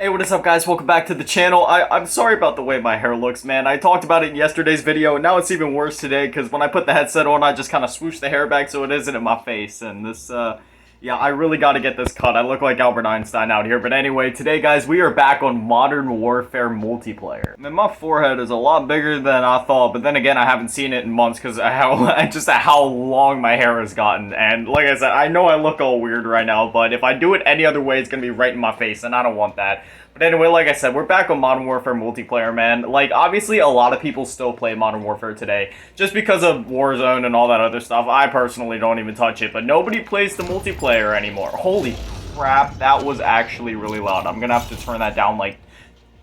Hey, what is up, guys? Welcome back to the channel. I'm sorry about the way my hair looks, man. I talked about it in yesterday's video, and now it's even worse today, because when I put the headset on, I just kind of swoosh the hair back so it isn't in my face, and this, yeah, I really got to get this cut. I look like Albert Einstein out here, but anyway, today, guys, we are back on Modern Warfare multiplayer. I mean, my forehead is a lot bigger than I thought, but then again, I haven't seen it in months because just how long my hair has gotten, and like I said, I know I look all weird right now, but if I do it any other way, it's going to be right in my face, and I don't want that. But anyway, like I said, we're back on Modern Warfare multiplayer, man. Like, obviously, a lot of people still play Modern Warfare today, just because of Warzone and all that other stuff. I personally don't even touch it, but nobody plays the multiplayer anymore. Holy crap, that was actually really loud. I'm gonna have to turn that down, like,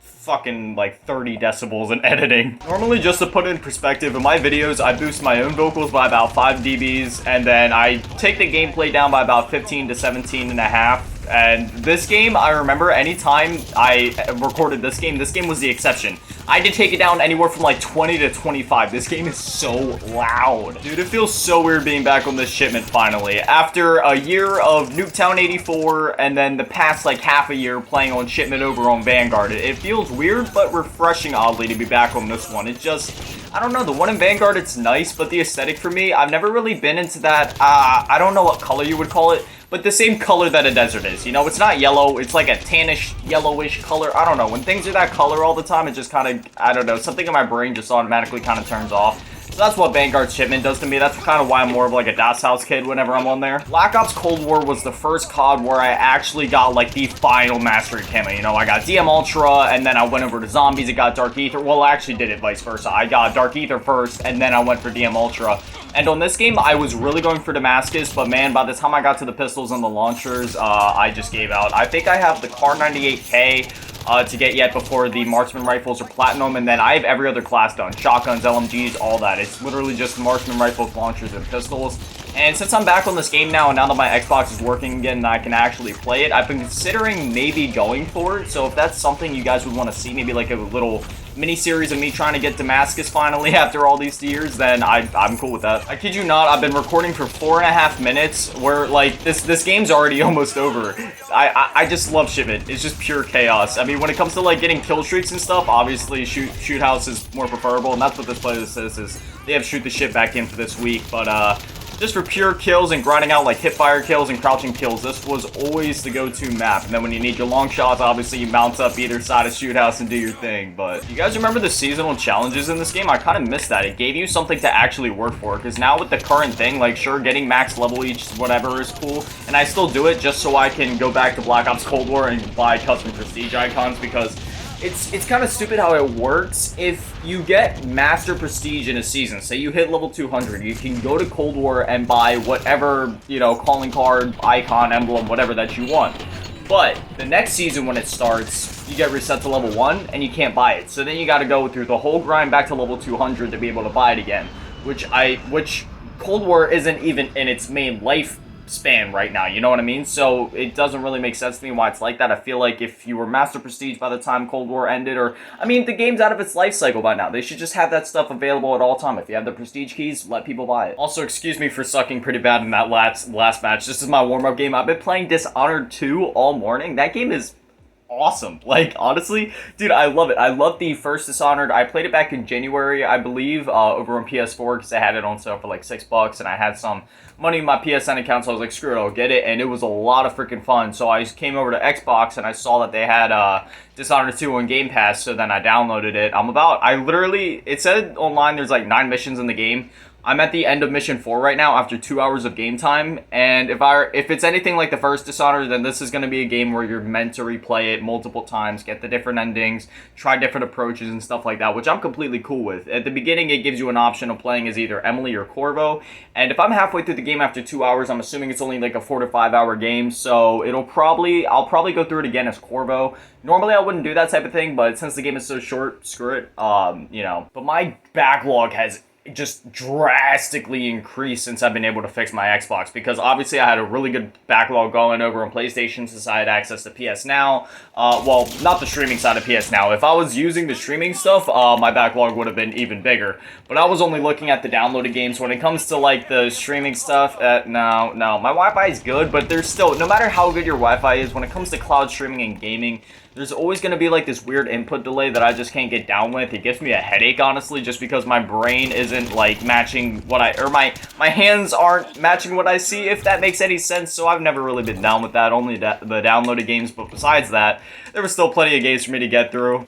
fucking, like, 30 decibels in editing. Normally, just to put it in perspective, in my videos, I boost my own vocals by about 5 dBs, and then I take the gameplay down by about 15 to 17 and a half. And this game, I remember anytime I recorded this game was the exception. I did take it down anywhere from like 20 to 25. This game is so loud. Dude, it feels so weird being back on this shipment finally. After a year of Nuketown 84 and then the past like half a year playing on shipment over on Vanguard. It feels weird but refreshing oddly to be back on this one. It just, I don't know, the one in Vanguard, it's nice, but the aesthetic for me, I've never really been into that, I don't know what color you would call it, but the same color that a desert is, you know? It's not yellow, it's like a tannish, yellowish color. I don't know, when things are that color all the time, it just kind of, I don't know, something in my brain just automatically kind of turns off. So that's what Vanguard shipment does to me. That's kind of why I'm more of like a Das House kid whenever I'm on there. Black Ops Cold War was the first COD where I actually got like the final mastery camo. You know, I got DM Ultra and then I went over to Zombies and got Dark Ether. Well, I actually did it vice versa. I got Dark Ether first and then I went for DM Ultra. And on this game, I was really going for Damascus, but man, by the time I got to the pistols and the launchers, I just gave out. I think I have the Car 98K to get yet before the marksman rifles are platinum, and then I have every other class done. Shotguns, LMGs, all that. It's literally just marksman rifles, launchers, and pistols. And since I'm back on this game now, and now that my Xbox is working again and I can actually play it, I've been considering maybe going for it. So if that's something you guys would want to see, maybe like a little mini-series of me trying to get Damascus finally after all these years, then I'm cool with that. I kid you not, I've been recording for 4.5 minutes where, like, this game's already almost over. I just love shipment. It's just pure chaos. I mean, when it comes to, like, getting kill streaks and stuff, obviously shoot house is more preferable, and that's what this playlist is they have shoot the shit back in for this week, but, just for pure kills and grinding out like hip-fire kills and crouching kills, this was always the go-to map. And then when you need your long shots, obviously you mount up either side of shoot house and do your thing. But you guys remember the seasonal challenges in this game? I kind of missed that. It gave you something to actually work for. Because now with the current thing, like sure, getting max level each whatever is cool. And I still do it just so I can go back to Black Ops Cold War and buy custom prestige icons because it's kind of stupid how it works. If you get master prestige in a season, say you hit level 200, you can go to Cold War and buy whatever, you know, calling card, icon, emblem, whatever that you want. But the next season when it starts, you get reset to level 1 and you can't buy it. So then you got to go through the whole grind back to level 200 to be able to buy it again, which Cold War isn't even in its main life span right now, you know what I mean? So it doesn't really make sense to me why it's like that. I feel like if you were Master Prestige by the time Cold War ended, or, I mean, the game's out of its life cycle by now. They should just have that stuff available at all time. If you have the Prestige keys, let people buy it. Also, excuse me for sucking pretty bad in that last match. This is my warm-up game. I've been playing Dishonored 2 all morning. That game is awesome. Like, honestly, dude, I love it. I love the first Dishonored. I played it back in January, I believe, over on PS4 because I had it on sale for like $6 and I had some money in my PSN account, so I was like, screw it, I'll get it, and it was a lot of freaking fun. So I came over to Xbox and I saw that they had Dishonored 2 on Game Pass, so then I downloaded it. It said online there's like 9 missions in the game. I'm at the end of mission 4 right now after 2 hours of game time, and if it's anything like the first Dishonored, then this is going to be a game where you're meant to replay it multiple times, get the different endings, try different approaches and stuff like that, which I'm completely cool with. At the beginning, it gives you an option of playing as either Emily or Corvo, and if I'm halfway through the game after 2 hours, I'm assuming it's only like a 4 to 5 hour game, so I'll probably go through it again as Corvo. Normally, I wouldn't do that type of thing, but since the game is so short, screw it, you know. But my backlog has just drastically increased since I've been able to fix my Xbox, because obviously I had a really good backlog going over on PlayStation since I had access to PS Now. Well, not the streaming side of PS Now. If I was using the streaming stuff, my backlog would have been even bigger. But I was only looking at the downloaded games. When it comes to like the streaming stuff, no, my Wi-Fi is good, but there's still, no matter how good your Wi-Fi is, when it comes to cloud streaming and gaming, there's always going to be like this weird input delay that I just can't get down with. It gives me a headache, honestly, just because my brain isn't like matching what my hands aren't matching what I see, if that makes any sense. So I've never really been down with that, only the downloaded games. But besides that, there was still plenty of games for me to get through.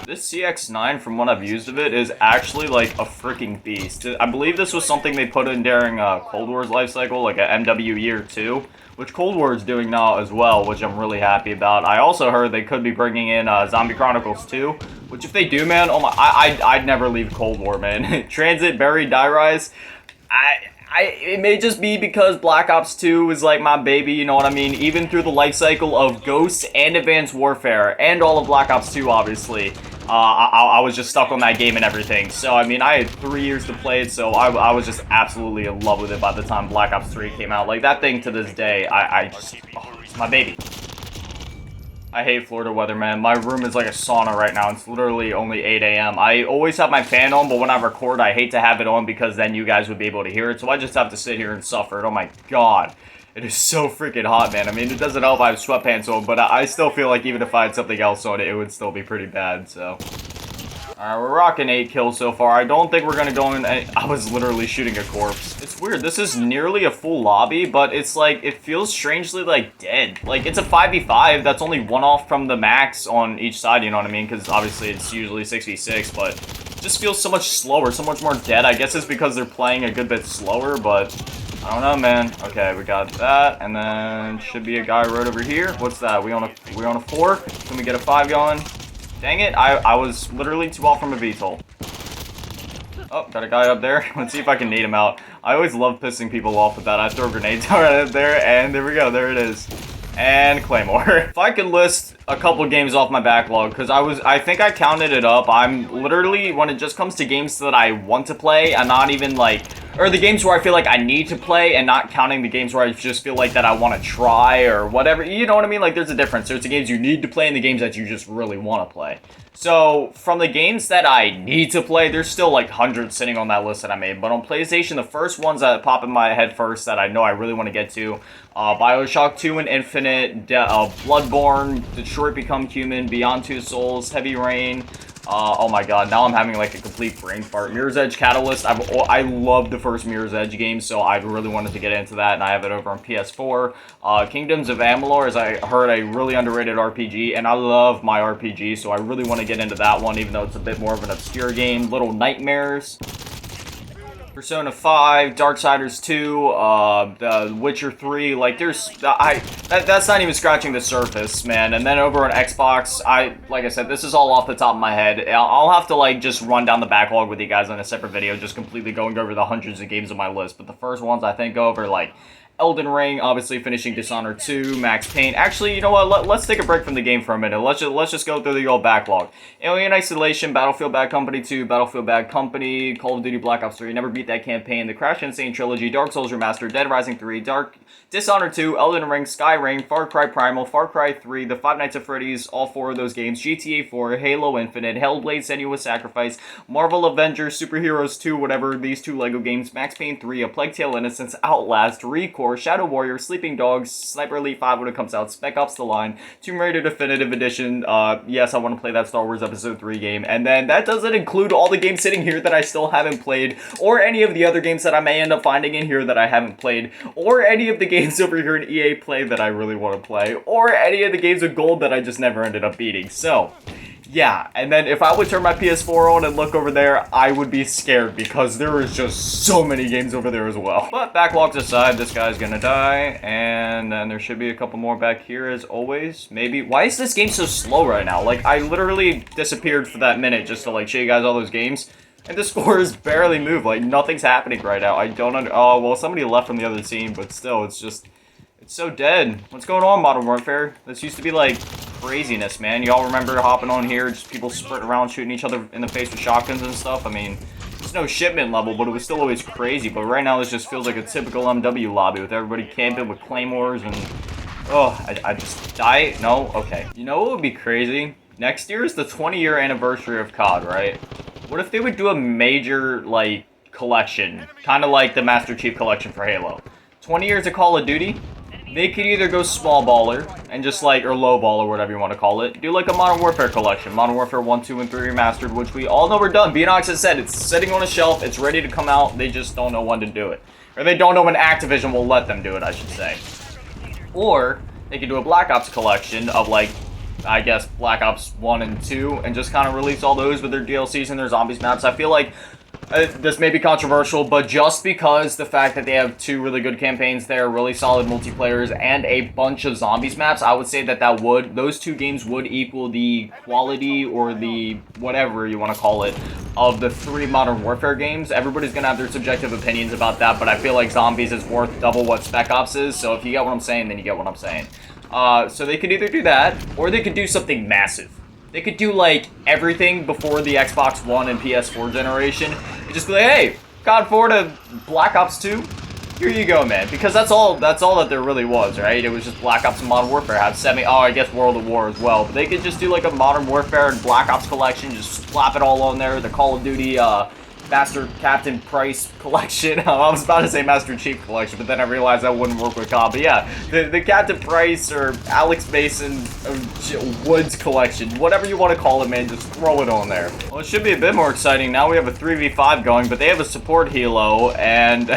This CX-9, from what I've used of it, is actually like a freaking beast. I believe this was something they put in during Cold War's life cycle, like a MW year 2, which Cold War is doing now as well, which I'm really happy about. I also heard they could be bringing in Zombie Chronicles 2, which if they do, man, oh my, I'd never leave Cold War, man. Transit, Buried, Die Rise, it may just be because Black Ops 2 is like my baby, you know what I mean? Even through the life cycle of Ghosts and Advanced Warfare, and all of Black Ops 2, obviously, I was just stuck on that game and everything. So, I mean, I had 3 years to play it, so I was just absolutely in love with it by the time Black Ops 3 came out. Like, that thing to this day, it's my baby. I hate Florida weather, man. My room is like a sauna right now. It's literally only 8 a.m. I always have my fan on, but when I record, I hate to have it on because then you guys would be able to hear it. So I just have to sit here and suffer it. Oh my god. It is so freaking hot, man. I mean, it doesn't help I have sweatpants on, but I still feel like even if I had something else on it, it would still be pretty bad, so. Alright, we're rocking 8 kills so far. I don't think we're gonna go in. I was literally shooting a corpse. It's weird. This is nearly a full lobby, but it's like, it feels strangely like dead. Like, it's a 5v5. That's only one off from the max on each side, you know what I mean? Because obviously it's usually 6v6, but it just feels so much slower, so much more dead. I guess it's because they're playing a good bit slower, but I don't know, man. Okay, we got that, and then should be a guy right over here. What's that? We on a 4? Can we get a 5 going? Dang it, I was literally 2 off from a VTOL. Oh, got a guy up there. Let's see if I can nade him out. I always love pissing people off with that. I throw grenades right up there, and there we go. There it is. And Claymore. If I could list a couple games off my backlog, because I think I counted it up. I'm literally, when it just comes to games that I want to play, I'm not even like, or the games where I feel like I need to play, and not counting the games where I just feel like that I want to try or whatever. You know what I mean? Like, there's a difference. There's the games you need to play and the games that you just really want to play. So, from the games that I need to play, there's still like hundreds sitting on that list that I made. But on PlayStation, the first ones that pop in my head first that I know I really want to get to, BioShock 2 and Infinite, Bloodborne, Detroit Become Human, Beyond Two Souls, Heavy Rain. Oh my god, now I'm having like a complete brain fart. Mirror's Edge Catalyst, I love the first Mirror's Edge game, so I really wanted to get into that, and I have it over on PS4. Kingdoms of Amalur, as I heard, a really underrated RPG, and I love my RPG, so I really want to get into that one, even though it's a bit more of an obscure game. Little Nightmares, Persona 5, Darksiders 2, The Witcher 3, like, that's not even scratching the surface, man. And then over on Xbox, like I said, this is all off the top of my head. I'll have to, like, just run down the backlog with you guys on a separate video, just completely going over the hundreds of games on my list. But the first ones, I think, go over, like, Elden Ring, obviously finishing Dishonored 2, Max Payne. Actually, you know what? Let's take a break from the game for a minute. Let's just go through the old backlog. Alien Isolation, Battlefield Bad Company 2, Battlefield Bad Company, Call of Duty Black Ops 3, never beat that campaign, the Crash Insane Trilogy, Dark Souls Remastered, Dead Rising 3, Dishonored 2, Elden Ring, Skyrim, Far Cry Primal, Far Cry 3, The Five Nights at Freddy's, all 4 of those games, GTA 4, Halo Infinite, Hellblade Senua's Sacrifice, Marvel Avengers, Superheroes 2, whatever, these 2 LEGO games, Max Payne 3, A Plague Tale Innocence, Outlast, Recore, Shadow Warrior, Sleeping Dogs, Sniper Elite 5 when it comes out, Spec Ops The Line, Tomb Raider Definitive Edition, yes, I want to play that Star Wars Episode 3 game, and then that doesn't include all the games sitting here that I still haven't played, or any of the other games that I may end up finding in here that I haven't played, or any of the games over here in EA Play that I really want to play, or any of the games of gold that I just never ended up beating. So, yeah, and then if I would turn my PS4 on and look over there, I would be scared because there is just so many games over there as well. But backlogs aside, this guy's gonna die, and then there should be a couple more back here as always. Maybe. Why is this game so slow right now? Like, I literally disappeared for that minute just to like show you guys all those games. And the score has barely moved. Like, nothing's happening right now. I don't oh, well, somebody left from the other team, but still, it's just, it's so dead. What's going on, Modern Warfare? This used to be, like, craziness, man. Y'all remember hopping on here, just people sprinting around, shooting each other in the face with shotguns and stuff? I mean, it's no shipment level, but it was still always crazy. But right now, this just feels like a typical MW lobby with everybody camping with claymores and, oh, I just die? No? Okay. You know what would be crazy? Next year is the 20-year anniversary of COD, right? What if they would do a major, like, collection? Kind of like the Master Chief Collection for Halo. 20 years of Call of Duty? they could either go small baller and just like, or low ball or whatever you want to call it, do like a Modern Warfare collection, Modern Warfare 1, 2, and 3 remastered, which we all know we're done. Beanox has said it's sitting on a shelf, it's ready to come out, they just don't know when to do it. Or they don't know when Activision will let them do it, I should say. Or they could do a Black Ops collection of like, I guess, Black Ops 1 and 2, and just kind of release all those with their DLCs and their zombies maps. I feel like this may be controversial, but just because the fact that they have 2 really good campaigns there, really solid multiplayers, and a bunch of zombies maps, I would say that those 2 games would equal the quality or the whatever you want to call it of the 3 Modern Warfare games. Everybody's gonna have their subjective opinions about that, but I feel like Zombies is worth double what Spec Ops is. So if you get what I'm saying, then you get what I'm saying. So they could either do that, or they could do something massive. They could do, like, everything before the Xbox One and PS4 generation. And just be like, hey, COD 4 to Black Ops 2, here you go, man. Because that's all that there really was, right? It was just Black Ops and Modern Warfare. I guess World at War as well. But they could just do, like, a Modern Warfare and Black Ops collection, just slap it all on there. The Call of Duty, Master Captain Price collection. I was about to say Master Chief collection, but then I realized that wouldn't work with COD. But yeah, the Captain Price or Alex Mason Woods collection, whatever you want to call it, man, just throw it on there. Well, it should be a bit more exciting. Now we have a 3v5 going, but they have a support helo, and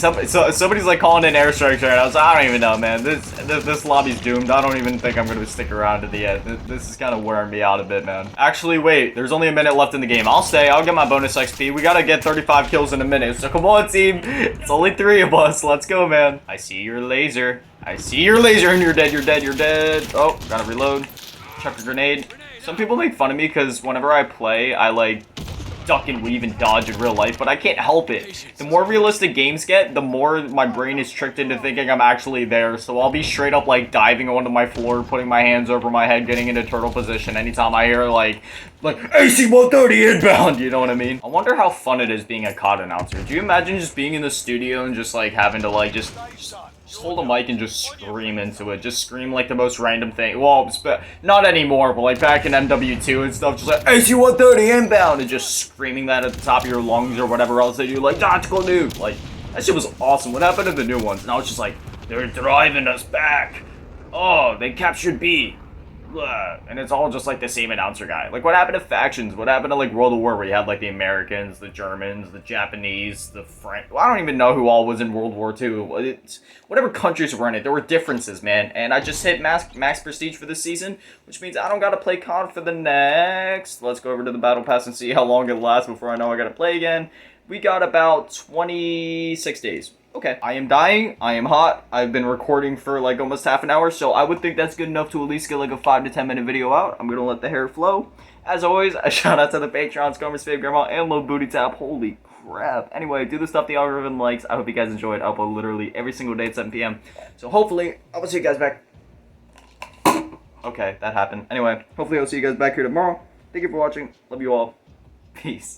somebody's like calling in airstrikes right now. I was like, I don't even know, man. This lobby's doomed. I don't even think I'm going to stick around to the end. This is kind of wearing me out a bit, man. Actually, wait, there's only a minute left in the game. I'll stay. I'll get my bonus XP. We gotta get 35 kills in a minute, so come on, team. It's only 3 of us. Let's go, man. I see your laser. I see your laser, and you're dead, you're dead, you're dead. Oh, gotta reload. Chuck a grenade. Some people make fun of me because whenever I play, I, like, duck and weave and dodge in real life, but I can't help it. The more realistic games get, the more my brain is tricked into thinking I'm actually there, so I'll be straight up, like, diving onto my floor, putting my hands over my head, getting into turtle position anytime I hear, like AC-130 inbound, you know what I mean? I wonder how fun it is being a COD announcer. Do you imagine just being in the studio and just, like, having to, like, just hold a mic and just scream into it. Just scream like the most random thing. Well, not anymore, but like back in MW2 and stuff, just like AC-130 inbound and just screaming that at the top of your lungs or whatever else they do, like tactical nuke. Like, that shit was awesome. What happened to the new ones? Now it's just like, they're driving us back. Oh, they captured B. And it's all just like the same announcer guy. Like, what happened to factions? What happened to like World of War where you had like the Americans, the Germans, the Japanese, the French? Well, I don't even know who all was in World War II. Whatever countries were in it, there were differences, man. And I just hit max prestige for this season, which means I don't gotta play COD for the next. Let's go over to the battle pass and see how long it lasts before I know I gotta play again. We got about 26 days. Okay, I am dying, I am hot, I've been recording for like almost half an hour, so I would think that's good enough to at least get like a 5 to 10 minute video out. I'm gonna let the hair flow. As always, a shout out to the Patreons, Fav Grandma, and Lil Bootytap. Holy crap. Anyway, do the stuff the algorithm likes. I hope you guys enjoyed. I upload literally every single day at 7 p.m. So hopefully, I will see you guys back. Okay, that happened. Anyway, hopefully I'll see you guys back here tomorrow. Thank you for watching. Love you all. Peace.